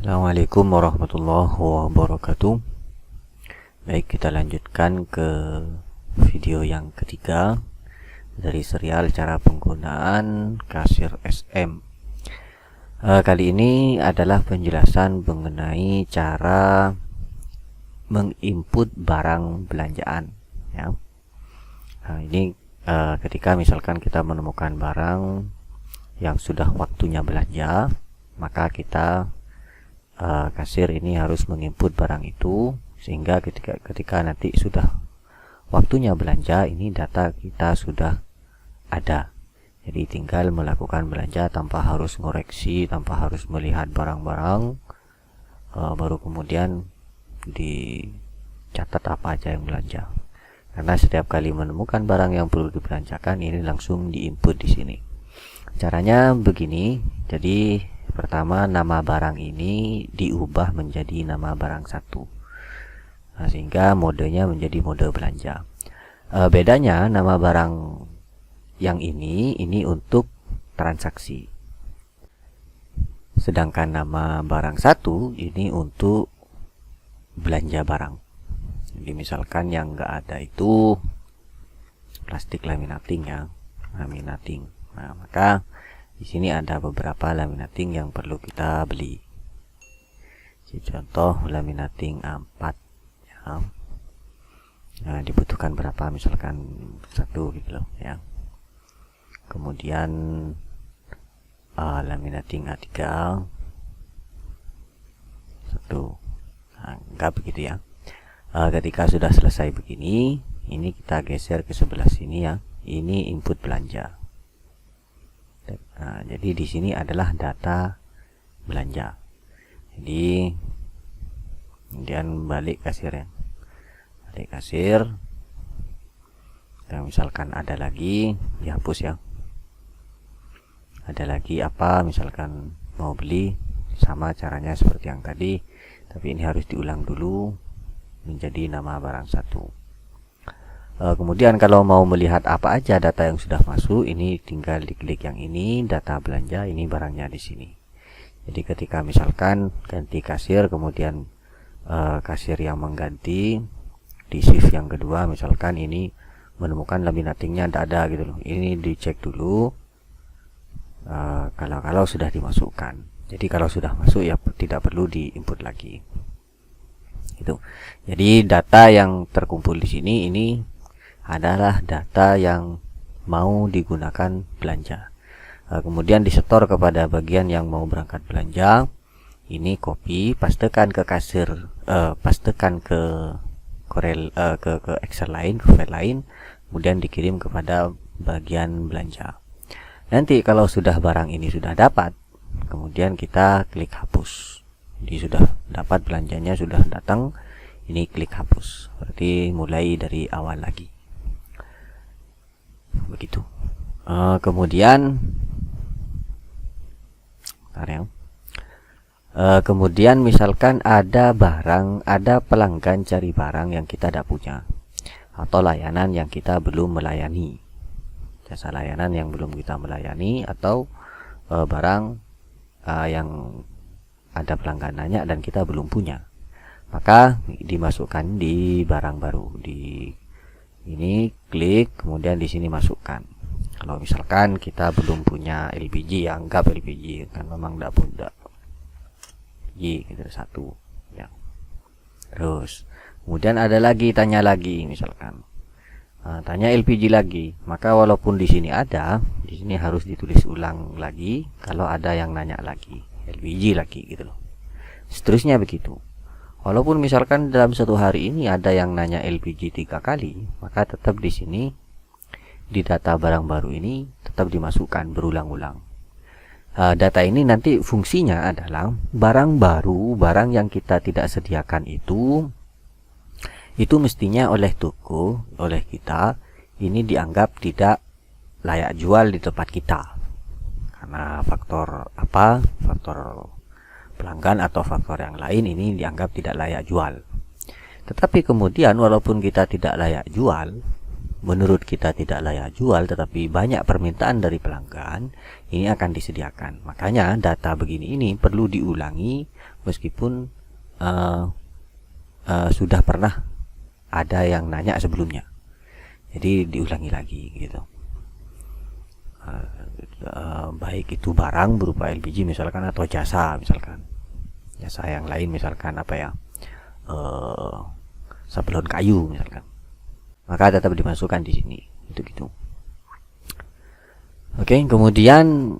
Assalamualaikum warahmatullahi wabarakatuh. Baik, kita lanjutkan ke video yang ketiga dari serial cara penggunaan kasir SM. Kali ini adalah penjelasan mengenai cara menginput barang belanjaan ya. Ini ketika misalkan kita menemukan barang yang sudah waktunya belanja, maka kita kasir ini harus menginput barang itu, sehingga ketika nanti sudah waktunya belanja, ini data kita sudah ada. Jadi tinggal melakukan belanja tanpa harus ngoreksi, tanpa harus melihat barang-barang, baru kemudian dicatat apa aja yang belanja. Karena setiap kali menemukan barang yang perlu dibelanjakan, ini langsung diinput di sini. Caranya begini. Jadi pertama, nama barang ini diubah menjadi nama barang satu, sehingga modenya menjadi mode belanja. Bedanya nama barang yang ini untuk transaksi, sedangkan nama barang satu ini untuk belanja barang. Jadi misalkan yang enggak ada itu plastik laminating ya, laminating. Nah, maka di sini ada beberapa laminating yang perlu kita beli. Contoh laminating A4 ya. Nah, dibutuhkan berapa? Misalkan satu gitu loh ya. Kemudian laminating A3 satu. Nah, enggak begitu ya. Ketika sudah selesai begini, ini kita geser ke sebelah sini ya. Ini input belanja. Nah, jadi di sini adalah data belanja. Jadi kemudian balik kasir ya, balik kasir. Dan misalkan ada lagi, dihapus ya. Ada lagi apa? Misalkan mau beli, sama caranya seperti yang tadi, tapi ini harus diulang dulu menjadi nama barang satu. Kemudian kalau mau melihat apa aja data yang sudah masuk, ini tinggal diklik yang ini, data belanja, ini barangnya di sini. Jadi ketika misalkan ganti kasir, kemudian kasir yang mengganti di shift yang kedua, misalkan ini menemukan laminatingnya tidak ada gitu loh. Ini dicek dulu kalau sudah dimasukkan. Jadi kalau sudah masuk ya tidak perlu diinput lagi. Gitu. Jadi data yang terkumpul di sini ini adalah data yang mau digunakan belanja. Kemudian disetor kepada bagian yang mau berangkat belanja. Ini copy, pastekan ke kasir, pastekan ke Excel lain, ke file lain, kemudian dikirim kepada bagian belanja. Nanti kalau sudah barang ini sudah dapat, kemudian kita klik hapus. Jadi sudah dapat belanjanya, sudah datang, ini klik hapus. Berarti mulai dari awal lagi. Begitu. Kemudian kemudian misalkan ada barang, ada pelanggan cari barang yang kita tidak punya, atau layanan yang kita belum melayani, jasa layanan yang belum kita melayani, atau barang yang ada pelanggan nanya dan kita belum punya, maka dimasukkan di barang baru. Di ini klik, kemudian di sini masukkan. Kalau misalkan kita belum punya LPG, ya anggap LPG kan memang tidak punya gitu, satu ya. Terus kemudian ada lagi, tanya lagi misalkan, tanya LPG lagi, maka walaupun di sini ada, di sini harus ditulis ulang lagi kalau ada yang nanya lagi LPG lagi gitu loh. Seterusnya begitu. Walaupun misalkan dalam satu hari ini ada yang nanya LPG 3 kali, maka tetap di sini di data barang baru ini tetap dimasukkan berulang-ulang. Data ini nanti fungsinya adalah barang baru, barang yang kita tidak sediakan itu mestinya oleh toko, oleh kita, ini dianggap tidak layak jual di tempat kita. Karena faktor apa? Faktor pelanggan atau faktor yang lain, ini dianggap tidak layak jual. Tetapi kemudian walaupun kita tidak layak jual, menurut kita tidak layak jual, tetapi banyak permintaan dari pelanggan, ini akan disediakan. Makanya data begini ini perlu diulangi meskipun sudah pernah ada yang nanya sebelumnya. Jadi diulangi lagi gitu. Baik itu barang berupa LPG misalkan, atau jasa misalkan, jasa yang lain misalkan apa ya, sablon kayu misalkan, maka tetap dimasukkan di sini gitu. Oke, kemudian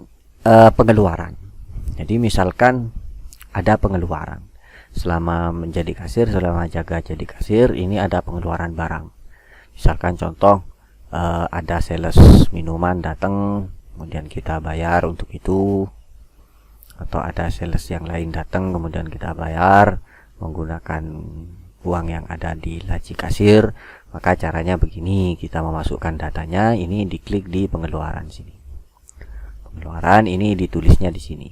pengeluaran. Jadi misalkan ada pengeluaran selama menjadi kasir, selama jaga jadi kasir, ini ada pengeluaran barang. Misalkan contoh, ada sales minuman datang, kemudian kita bayar untuk itu, atau ada sales yang lain datang kemudian kita bayar menggunakan uang yang ada di laci kasir. Maka caranya begini, kita memasukkan datanya, ini diklik di pengeluaran sini. Pengeluaran ini ditulisnya di sini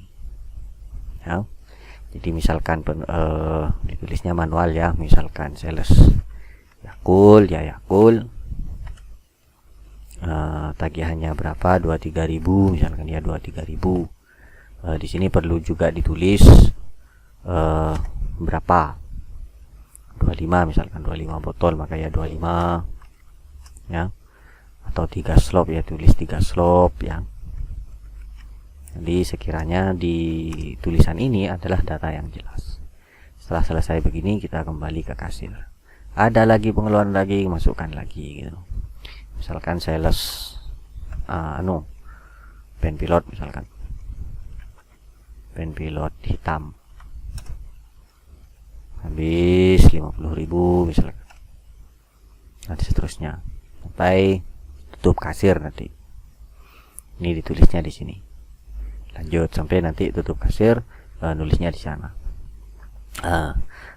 ya. Jadi misalkan ditulisnya manual ya, misalkan sales Yakul ya, Yakul tagihannya berapa, 23.000 misalkan ya, 23.000. Di sini perlu juga ditulis berapa, 25 misalkan, 25 botol maka ya 25 ya, atau 3 slop ya, tulis 3 slop ya. Jadi sekiranya di tulisan ini adalah data yang jelas. Setelah selesai begini, kita kembali ke kasir. Ada lagi pengeluaran lagi, masukkan lagi gitu. Misalkan sales pen pilot misalkan, pen pilot hitam habis 50.000 misalkan, nanti seterusnya sampai tutup kasir. Nanti ini ditulisnya di sini, lanjut sampai nanti tutup kasir, nulisnya di sana.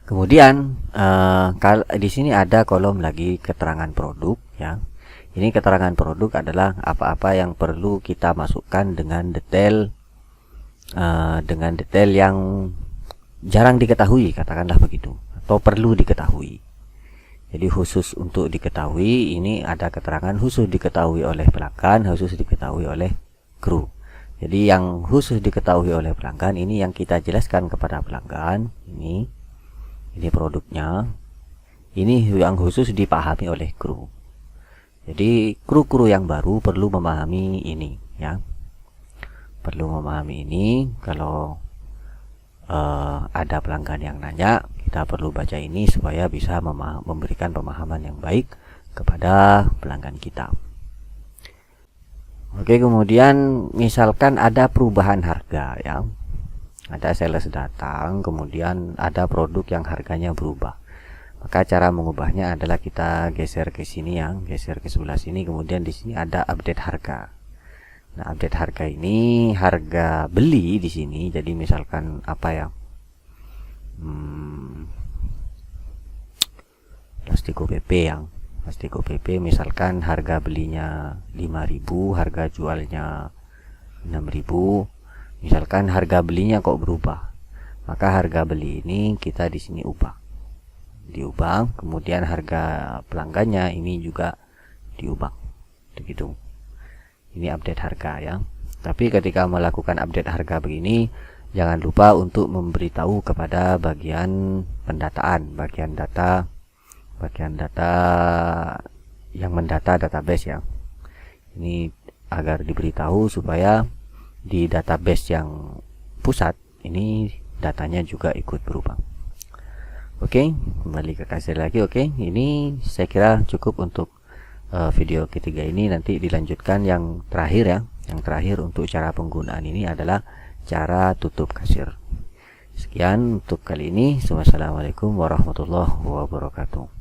Kemudian di sini ada kolom lagi keterangan produk ya. Ini keterangan produk adalah apa-apa yang perlu kita masukkan dengan detail yang jarang diketahui, katakanlah begitu, atau perlu diketahui. Jadi khusus untuk diketahui, ini ada keterangan khusus diketahui oleh pelanggan, khusus diketahui oleh kru. Jadi yang khusus diketahui oleh pelanggan ini yang kita jelaskan kepada pelanggan, ini produknya, ini yang khusus dipahami oleh kru. Jadi kru-kru yang baru perlu memahami ini ya, perlu memahami ini. Kalau ada pelanggan yang nanya, kita perlu baca ini supaya bisa memberikan pemahaman yang baik kepada pelanggan kita. Oke, kemudian misalkan ada perubahan harga ya, ada sales datang, kemudian ada produk yang harganya berubah. Maka cara mengubahnya adalah kita geser ke sini ya, geser ke sebelah sini, kemudian di sini ada update harga. Nah, update harga ini harga beli di sini. Jadi misalkan apa ya, Plastiko PP yang Plastiko PP misalkan harga belinya 5.000, harga jualnya 6.000. Misalkan harga belinya kok berubah, maka harga beli ini kita di sini diubah, kemudian harga pelanggannya ini juga diubah begitu. Ini update harga ya. Tapi ketika melakukan update harga begini, jangan lupa untuk memberitahu kepada bagian pendataan, bagian data yang mendata database ya. Ini agar diberitahu supaya di database yang pusat ini datanya juga ikut berubah. Oke, kembali ke kasir lagi. Oke, ini saya kira cukup untuk video ketiga ini. Nanti dilanjutkan yang terakhir ya. Yang terakhir untuk cara penggunaan ini adalah cara tutup kasir. Sekian untuk kali ini. Wassalamualaikum warahmatullahi wabarakatuh.